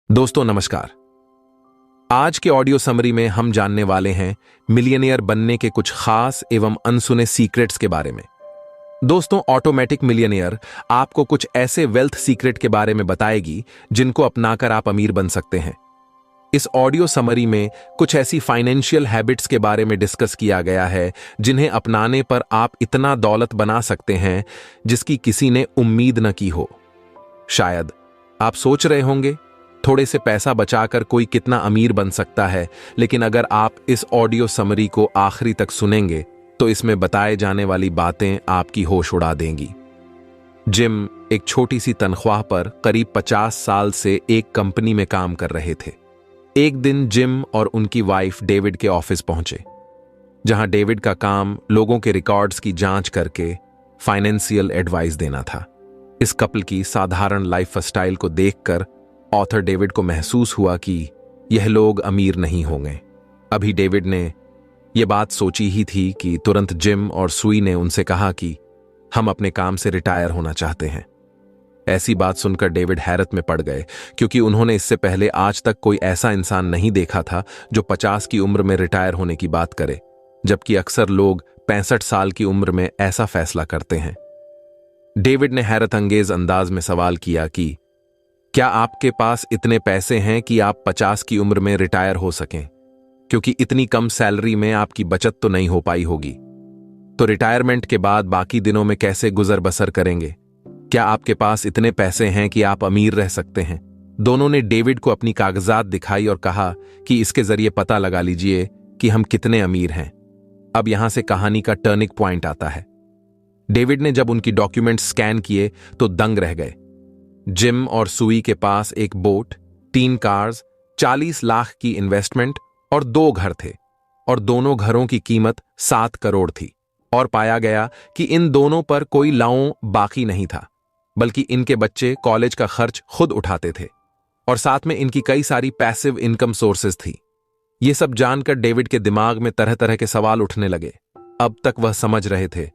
दोस्तों नमस्कार। आज के ऑडियो समरी में हम जानने वाले हैं मिलियनेयर बनने के कुछ खास एवं अनसुने सीक्रेट्स के बारे में। दोस्तों, ऑटोमेटिक मिलियनेयर आपको कुछ ऐसे वेल्थ सीक्रेट के बारे में बताएगी जिनको अपनाकर आप अमीर बन सकते हैं। इस ऑडियो समरी में कुछ ऐसी फाइनेंशियल हैबिट्स के बारे में डिस्कस किया गया है जिन्हें अपनाने पर आप इतना दौलत बना सकते हैं जिसकी किसी ने उम्मीद न की हो। शायद आप सोच रहे होंगे थोड़े से पैसा बचाकर कोई कितना अमीर बन सकता है, लेकिन अगर आप इस ऑडियो समरी को आखिरी तक सुनेंगे तो इसमें बताए जाने वाली बातें आपकी होश उड़ा देंगी। जिम एक छोटी सी तनख्वाह पर करीब 50 साल से एक कंपनी में काम कर रहे थे। एक दिन जिम और उनकी वाइफ डेविड के ऑफिस पहुंचे, जहां डेविड का काम लोगों के रिकॉर्ड्स की जांच करके फाइनेंशियल एडवाइस देना था। इस कपल की साधारण लाइफ स्टाइल को देखकर ऑथर डेविड को महसूस हुआ कि यह लोग अमीर नहीं होंगे। अभी डेविड ने यह बात सोची ही थी कि तुरंत जिम और सुई ने उनसे कहा कि हम अपने काम से रिटायर होना चाहते हैं। ऐसी बात सुनकर डेविड हैरत में पड़ गए, क्योंकि उन्होंने इससे पहले आज तक कोई ऐसा इंसान नहीं देखा था जो 50 की उम्र में रिटायर होने की बात करे, जबकि अक्सर लोग 65 साल की उम्र में ऐसा फैसला करते हैं। डेविड ने हैरत अंगेज अंदाज में सवाल किया कि क्या आपके पास इतने पैसे हैं कि आप 50 की उम्र में रिटायर हो सकें? क्योंकि इतनी कम सैलरी में आपकी बचत तो नहीं हो पाई होगी। तो रिटायरमेंट के बाद बाकी दिनों में कैसे गुजर बसर करेंगे? क्या आपके पास इतने पैसे हैं कि आप अमीर रह सकते हैं? दोनों ने डेविड को अपनी कागजात दिखाई और कहा कि इसके जरिए पता लगा लीजिए कि हम कितने अमीर हैं। अब यहां से कहानी का टर्निंग पॉइंट आता है। डेविड ने जब उनकी डॉक्यूमेंट स्कैन किए तो दंग रह गए। जिम और सुई के पास एक बोट, 3 कार्स, 40 लाख की इन्वेस्टमेंट और 2 घर थे, और दोनों घरों की कीमत 7 करोड़ थी। और पाया गया कि इन दोनों पर कोई लाऊं बाकी नहीं था, बल्कि इनके बच्चे कॉलेज का खर्च खुद उठाते थे, और साथ में इनकी कई सारी पैसिव इनकम सोर्सेज थी। ये सब जानकर डेविड के दिमाग में तरह तरह के सवाल उठने लगे। अब तक वह समझ रहे थे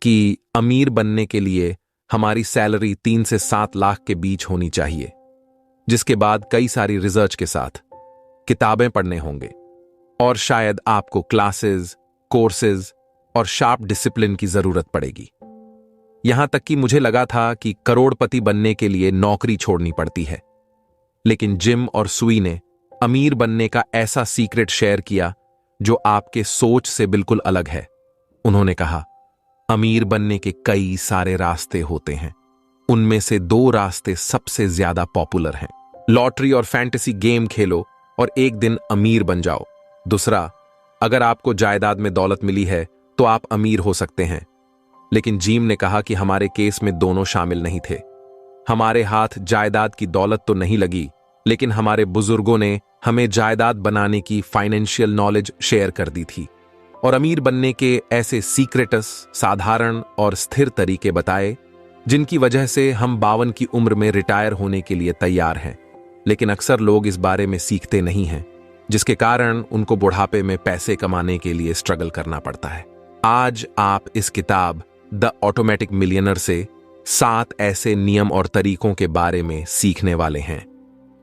कि अमीर बनने के लिए हमारी सैलरी 3 से 7 लाख के बीच होनी चाहिए, जिसके बाद कई सारी रिसर्च के साथ किताबें पढ़ने होंगे, और शायद आपको क्लासेस, कोर्सेज और शार्प डिसिप्लिन की जरूरत पड़ेगी। यहां तक कि मुझे लगा था कि करोड़पति बनने के लिए नौकरी छोड़नी पड़ती है। लेकिन जिम और सुई ने अमीर बनने का ऐसा सीक्रेट शेयर किया जो आपके सोच से बिल्कुल अलग है। उन्होंने कहा, अमीर बनने के कई सारे रास्ते होते हैं, उनमें से 2 रास्ते सबसे ज्यादा पॉपुलर हैं। लॉटरी और फैंटेसी गेम खेलो और एक दिन अमीर बन जाओ। दूसरा, अगर आपको जायदाद में दौलत मिली है तो आप अमीर हो सकते हैं। लेकिन जिम ने कहा कि हमारे केस में दोनों शामिल नहीं थे। हमारे हाथ जायदाद की दौलत तो नहीं लगी, लेकिन हमारे बुजुर्गों ने हमें जायदाद बनाने की फाइनेंशियल नॉलेज शेयर कर दी थी, और अमीर बनने के ऐसे सीक्रेटस, साधारण और स्थिर तरीके बताए जिनकी वजह से हम 52 की उम्र में रिटायर होने के लिए तैयार हैं। लेकिन अक्सर लोग इस बारे में सीखते नहीं हैं, जिसके कारण उनको बुढ़ापे में पैसे कमाने के लिए स्ट्रगल करना पड़ता है। आज आप इस किताब द ऑटोमेटिक मिलियनर से 7 ऐसे नियम और तरीकों के बारे में सीखने वाले हैं,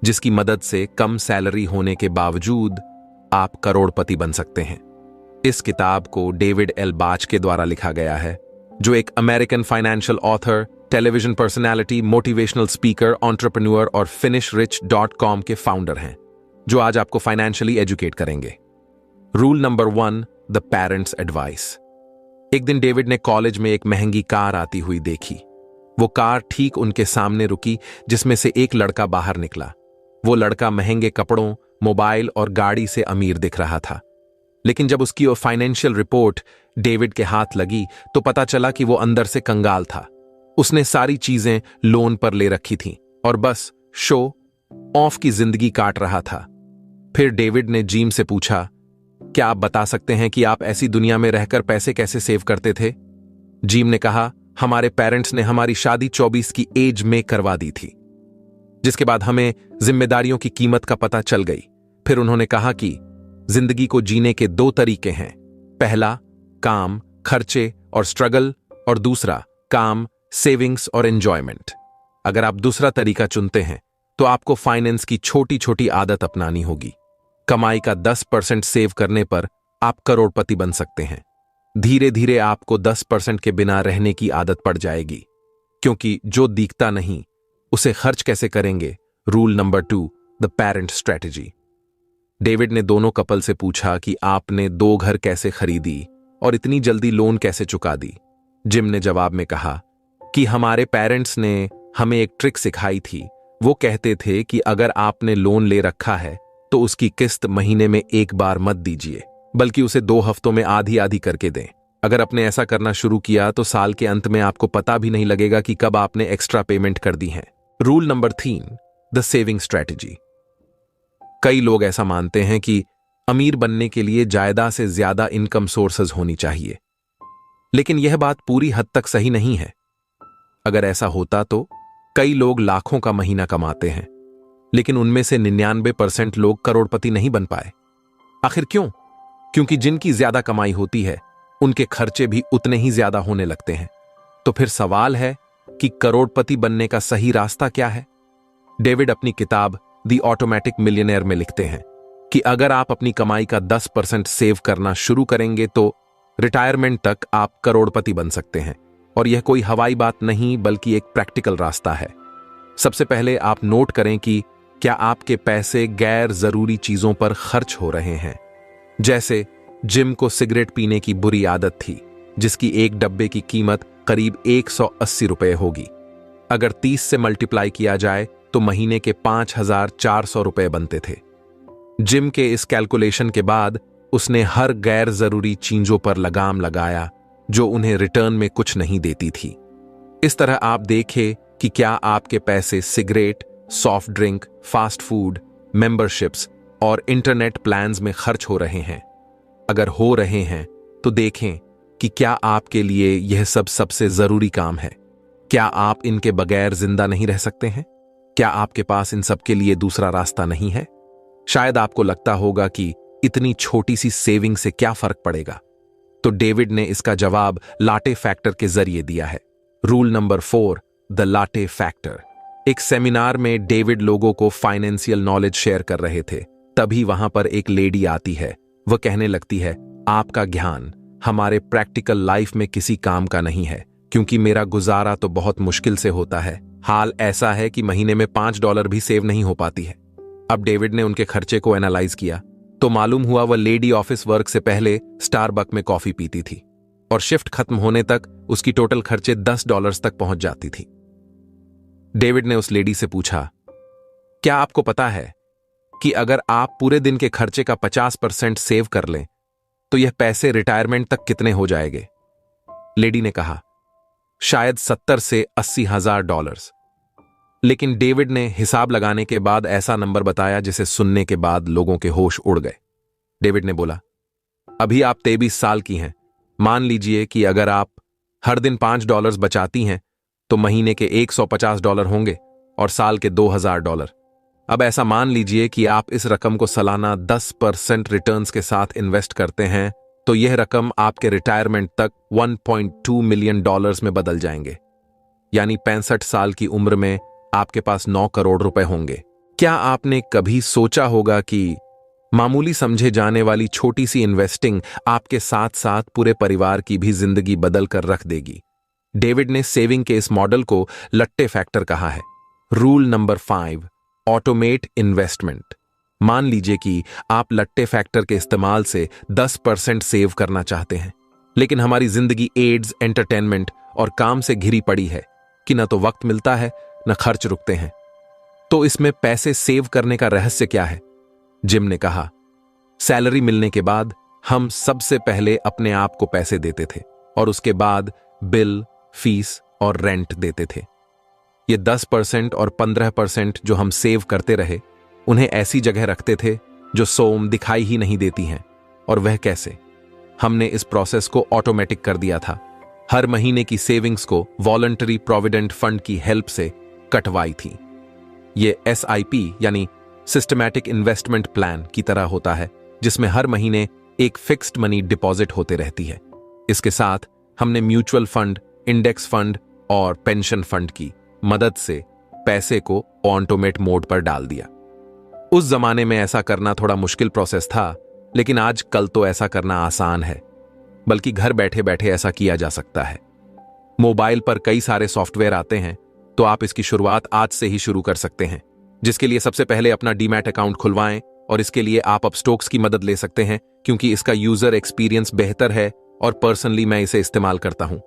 जिसकी मदद से कम सैलरी होने के बावजूद आप करोड़पति बन सकते हैं। इस किताब को डेविड एल बाच के द्वारा लिखा गया है, जो एक American financial author, television personality, motivational speaker, entrepreneur और finishRich.com के फाउंडर हैं, जो आज आपको फाइनेंशियली एजुकेट करेंगे। Rule number 1, the parents advice. एक दिन डेविड ने कॉलेज में एक महंगी कार आती हुई देखी। वो कार ठीक उनके सामने रुकी, जिसमें से एक लड़का बाहर निकला। वो लड़का महंगे कपड़ों, मोबाइल और गाड़ी से अमीर दिख रहा था। लेकिन जब उसकी वो फाइनेंशियल रिपोर्ट डेविड के हाथ लगी तो पता चला कि वो अंदर से कंगाल था। उसने सारी चीजें लोन पर ले रखी थीं और बस शो ऑफ की जिंदगी काट रहा था। फिर डेविड ने जिम से पूछा, क्या आप बता सकते हैं कि आप ऐसी दुनिया में रहकर पैसे कैसे सेव करते थे? जिम ने कहा, हमारे पेरेंट्स ने हमारी शादी 24 की एज में करवा दी थी, जिसके बाद हमें जिम्मेदारियों की कीमत का पता चल गई। फिर उन्होंने कहा कि जिंदगी को जीने के 2 तरीके हैं, पहला काम, खर्चे और स्ट्रगल, और दूसरा काम, सेविंग्स और एंजॉयमेंट। अगर आप दूसरा तरीका चुनते हैं तो आपको फाइनेंस की छोटी छोटी आदत अपनानी होगी। कमाई का 10% सेव करने पर आप करोड़पति बन सकते हैं। धीरे धीरे आपको 10% के बिना रहने की आदत पड़ जाएगी, क्योंकि जो दिखता नहीं उसे खर्च कैसे करेंगे। Rule number 2, the parent strategy. David ने दोनों कपल से पूछा कि आपने 2 घर कैसे खरीदी और इतनी जल्दी लोन कैसे चुका दी। जिम ने जवाब में कहा कि हमारे पेरेंट्स ने हमें एक ट्रिक सिखाई थी। वो कहते थे कि अगर आपने लोन ले रखा है तो उसकी किस्त महीने में एक बार मत दीजिए, बल्कि उसे 2 हफ्तों में आधी आधी करके दें। अगर आपने ऐसा करना शुरू किया तो साल के अंत में आपको पता भी नहीं लगेगा कि कब आपने एक्स्ट्रा पेमेंट कर दी है। Rule number 3, the saving strategy. कई लोग ऐसा मानते हैं कि अमीर बनने के लिए ज्यादा से ज्यादा इनकम सोर्सेज होनी चाहिए, लेकिन यह बात पूरी हद तक सही नहीं है। अगर ऐसा होता तो कई लोग लाखों का महीना कमाते हैं, लेकिन उनमें से 99% लोग करोड़पति नहीं बन पाए। आखिर क्यों? क्योंकि जिनकी ज्यादा कमाई होती है उनके खर्चे भी उतने ही ज्यादा होने लगते हैं। तो फिर सवाल है कि करोड़पति बनने का सही रास्ता क्या है? डेविड अपनी किताब द ऑटोमेटिक मिलियनेयर में लिखते हैं कि अगर आप अपनी कमाई का 10% सेव करना शुरू करेंगे तो रिटायरमेंट तक आप करोड़पति बन सकते हैं। और यह कोई हवाई बात नहीं, बल्कि एक प्रैक्टिकल रास्ता है। सबसे पहले आप नोट करें कि क्या आपके पैसे गैर जरूरी चीजों पर खर्च हो रहे हैं। जैसे जिम को सिगरेट पीने की बुरी आदत थी, जिसकी एक डब्बे की कीमत करीब 180 रुपए होगी। अगर 30 से मल्टीप्लाई किया जाए तो महीने के 5,400 रुपए बनते थे। जिम के इस कैलकुलेशन के बाद उसने हर गैर जरूरी चीजों पर लगाम लगाया जो उन्हें रिटर्न में कुछ नहीं देती थी। इस तरह आप देखें कि क्या आपके पैसे cigarette, soft drink, fast food, memberships और इंटरनेट प्लान्स में खर्च हो रहे हैं। अगर हो रहे हैं तो देखें कि क्या आपके लिए यह सब सबसे जरूरी काम है। क्या आप इनके बगैर जिंदा नहीं रह सकते हैं? क्या आपके पास इन सब के लिए दूसरा रास्ता नहीं है? शायद आपको लगता होगा कि इतनी छोटी सी सेविंग से क्या फर्क पड़ेगा। तो डेविड ने इसका जवाब लाटे फैक्टर के जरिए दिया है। Rule number 4, the latte factor. एक सेमिनार में डेविड लोगों को फाइनेंशियल नॉलेज शेयर कर रहे थे। तभी वहां पर एक लेडी आती है। वह कहने लगती है, आपका ज्ञान हमारे प्रैक्टिकल लाइफ में किसी काम का नहीं है, क्योंकि मेरा गुजारा तो बहुत मुश्किल से होता है। हाल ऐसा है कि महीने में $5 भी सेव नहीं हो पाती है। अब डेविड ने उनके खर्चे को एनालाइज किया तो मालूम हुआ वह लेडी ऑफिस वर्क से पहले स्टारबक में कॉफी पीती थी और शिफ्ट खत्म होने तक उसकी टोटल खर्चे $10 तक पहुंच जाती थी। डेविड ने उस लेडी से पूछा, क्या आपको पता है कि अगर आप पूरे दिन के खर्चे का 50% सेव कर लें तो यह पैसे रिटायरमेंट तक कितने हो जाएंगे? लेडी ने कहा, शायद 70 से 80 हजार $। लेकिन डेविड ने हिसाब लगाने के बाद ऐसा नंबर बताया जिसे सुनने के बाद लोगों के होश उड़ गए। डेविड ने बोला, अभी आप 23 साल की हैं। मान लीजिए कि अगर आप हर दिन $5 बचाती हैं तो महीने के $150 होंगे और साल के $2000। अब ऐसा मान लीजिए कि आप इस रकम को सालाना 10% रिटर्न्स के साथ इन्वेस्ट करते हैं तो यह रकम आपके रिटायरमेंट तक $1.2 मिलियन में बदल जाएंगे। यानी 65 साल की उम्र में आपके पास 9 करोड़ रुपए होंगे। क्या आपने कभी सोचा होगा कि मामूली समझे जाने वाली छोटी सी इन्वेस्टिंग आपके साथ साथ पूरे परिवार की भी जिंदगी बदल कर रख देगी? डेविड ने सेविंग के इस मॉडल को लट्टे फैक्टर कहा है। Rule number 5, automate investment. मान लीजिए कि आप लट्टे फैक्टर के इस्तेमाल से 10% सेव करना चाहते हैं, लेकिन हमारी जिंदगी एड्स, एंटरटेनमेंट और काम से घिरी पड़ी है कि न तो वक्त मिलता है न खर्च रुकते हैं। तो इसमें पैसे सेव करने का रहस्य क्या है? जिम ने कहा, सैलरी मिलने के बाद हम सबसे पहले अपने आप को पैसे देते थे और उसके बाद बिल, फीस और रेंट देते थे। ये 10% और 15% जो हम सेव करते रहे उन्हें ऐसी जगह रखते थे जो सोम दिखाई ही नहीं देती हैं। और वह कैसे? हमने इस प्रोसेस को ऑटोमेटिक कर दिया था। हर महीने की सेविंग्स को वॉलंटरी प्रोविडेंट फंड की हेल्प से कटवाई थी। ये SIP यानी सिस्टमैटिक इन्वेस्टमेंट प्लान की तरह होता है, जिसमें हर महीने एक फिक्स्ड मनी डिपॉजिट होते रहती है। इसके साथ हमने म्यूचुअल फंड, इंडेक्स फंड और पेंशन फंड की मदद से पैसे को ऑटोमेट मोड पर डाल दिया। उस जमाने में ऐसा करना थोड़ा मुश्किल प्रोसेस था, लेकिन आज कल तो ऐसा करना आसान है, बल्कि घर बैठे बैठे ऐसा किया जा सकता है। मोबाइल पर कई सारे सॉफ्टवेयर आते हैं, तो आप इसकी शुरुआत आज से ही शुरू कर सकते हैं, जिसके लिए सबसे पहले अपना डीमैट अकाउंट खुलवाएं, और इसके लिए आप अपस्टोक्स की मदद ले सकते हैं, क्योंकि इसका यूजर एक्सपीरियंस बेहतर है और पर्सनली मैं इसे इस्तेमाल करता हूं।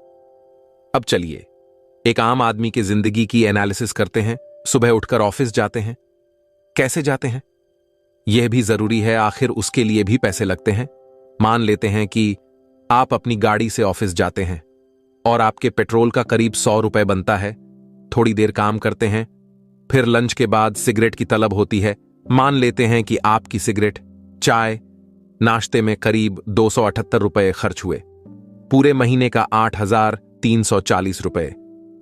अब चलिए एक आम आदमी की जिंदगी की एनालिसिस करते हैं। सुबह उठकर ऑफिस जाते हैं, कैसे जाते हैं यह भी जरूरी है, आखिर उसके लिए भी पैसे लगते हैं। मान लेते हैं कि आप अपनी गाड़ी से ऑफिस जाते हैं और आपके पेट्रोल का करीब 100 रुपए बनता है। थोड़ी देर काम करते हैं, फिर लंच के बाद सिगरेट की तलब होती है। मान लेते हैं कि आपकी सिगरेट, चाय, नाश्ते में करीब 278 रुपए खर्च हुए। पूरे महीने का 8,340 रुपए,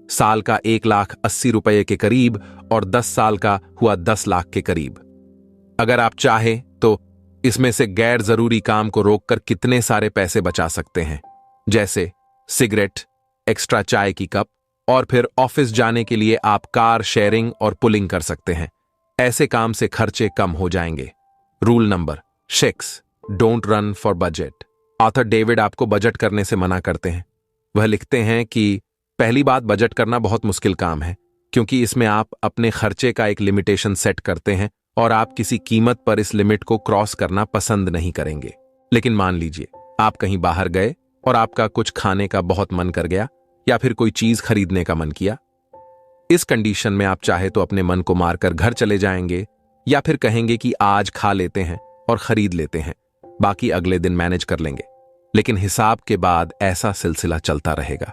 साल का 1,80,000 रुपए के करीब, और 10 साल का हुआ 10 लाख के करीब। अगर आप चाहें तो इसमें से गैर जरूरी काम को रोककर कितने सारे पैसे बचा सकते हैं, जैसे सिगरेट, एक्स्ट्रा चाय की कप, और फिर ऑफिस जाने के लिए आप कार शेयरिंग और पुलिंग कर सकते हैं। ऐसे काम से खर्चे कम हो जाएंगे। Rule number 6, don't run for budget. Author David आपको बजट करने से मना करते हैं। वह लिखते हैं कि पहली बात, बजट करना बहुत मुश्किल काम है, क्योंकि इसमें आप अपने खर्चे का एक लिमिटेशन सेट करते हैं और आप किसी कीमत पर इस लिमिट को क्रॉस करना पसंद नहीं करेंगे। लेकिन मान लीजिए आप कहीं बाहर गए और आपका कुछ खाने का बहुत मन कर गया, या फिर कोई चीज खरीदने का मन किया। इस कंडीशन में आप चाहे तो अपने मन को मारकर घर चले जाएंगे, या फिर कहेंगे कि आज खा लेते हैं और खरीद लेते हैं, बाकी अगले दिन मैनेज कर लेंगे। लेकिन हिसाब के बाद ऐसा सिलसिला चलता रहेगा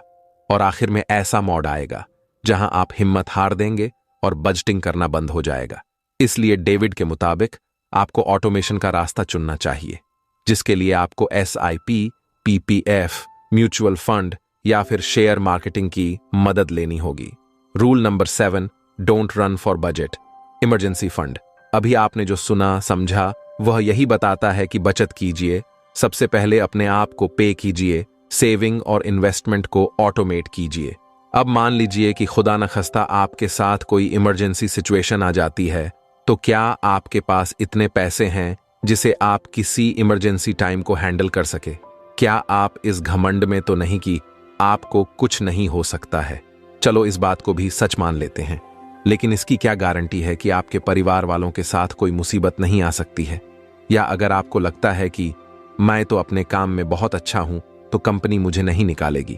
और आखिर में ऐसा मोड़ आएगा जहां आप हिम्मत हार देंगे और बजटिंग करना बंद हो जाएगा। इसलिए डेविड के मुताबिक आपको ऑटोमेशन का रास्ता चुनना चाहिए, जिसके लिए आपको SIP, PPF, म्यूचुअल फंड या फिर शेयर मार्केटिंग की मदद लेनी होगी। Rule number 7, don't run for budget. Emergency fund. अभी आपने जो सुना समझा वह यही बताता है कि बचत कीजिए। सबसे पहले अपने आप को पे कीजिए, सेविंग और इन्वेस्टमेंट को ऑटोमेट कीजिए। अब मान लीजिए कि खुदा न खस्ता आपके साथ कोई इमरजेंसी सिचुएशन आ जाती है, तो क्या आपके पास इतने पैसे हैं जिसे आप किसी इमरजेंसी टाइम को हैंडल कर सके? क्या आप इस घमंड में तो नहीं कि आपको कुछ नहीं हो सकता है? चलो इस बात को भी सच मान लेते हैं, लेकिन इसकी क्या गारंटी है कि आपके परिवार वालों के साथ कोई मुसीबत नहीं आ सकती है? या अगर आपको लगता है कि मैं तो अपने काम में बहुत अच्छा हूं, तो कंपनी मुझे नहीं निकालेगी,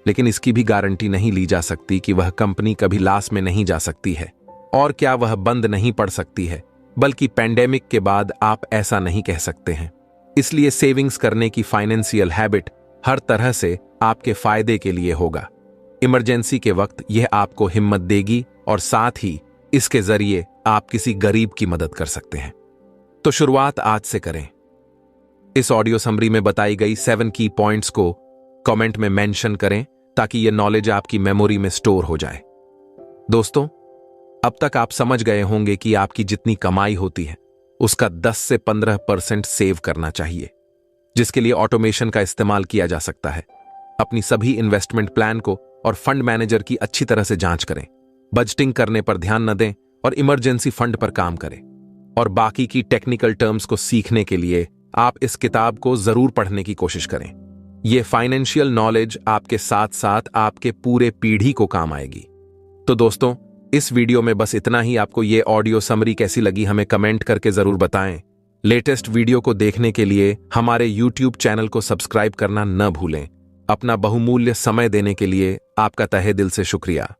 लेकिन इसकी भी गारंटी नहीं ली जा सकती कि वह कंपनी कभी लॉस में नहीं जा सकती है, और क्या वह बंद नहीं पड़ सकती है। बल्कि पैंडेमिक के बाद आप ऐसा नहीं कह सकते हैं। इसलिए सेविंग्स करने की फाइनेंशियल हैबिट हर तरह से आपके फायदे के लिए होगा। इमरजेंसी के वक्त यह आपको हिम्मत देगी और साथ ही इसके जरिए आप किसी गरीब की मदद कर सकते हैं। तो शुरुआत आज से करें। इस ऑडियो समरी में बताई गई 7 की पॉइंट्स को कमेंट में मेंशन करें, ताकि यह नॉलेज आपकी मेमोरी में स्टोर हो जाए। दोस्तों, अब तक आप समझ गए होंगे कि आपकी जितनी कमाई होती है उसका 10 से 15% सेव करना चाहिए, जिसके लिए ऑटोमेशन का इस्तेमाल किया जा सकता है। अपनी सभी इन्वेस्टमेंट प्लान को और फंड मैनेजर की अच्छी तरह से जांच करें। बजटिंग करने पर ध्यान न दें और इमरजेंसी फंड पर काम करें। और बाकी की टेक्निकल टर्म्स को सीखने के लिए आप इस किताब को जरूर पढ़ने की कोशिश करें। यह फाइनेंशियल नॉलेज आपके साथ साथ आपके पूरे पीढ़ी को काम आएगी। तो दोस्तों, इस वीडियो में बस इतना ही। आपको यह ऑडियो समरी कैसी लगी हमें कमेंट करके जरूर बताएं। लेटेस्ट वीडियो को देखने के लिए हमारे YouTube चैनल को सब्सक्राइब करना न भूलें। अपना बहुमूल्य समय देने के लिए आपका तहे दिल से शुक्रिया।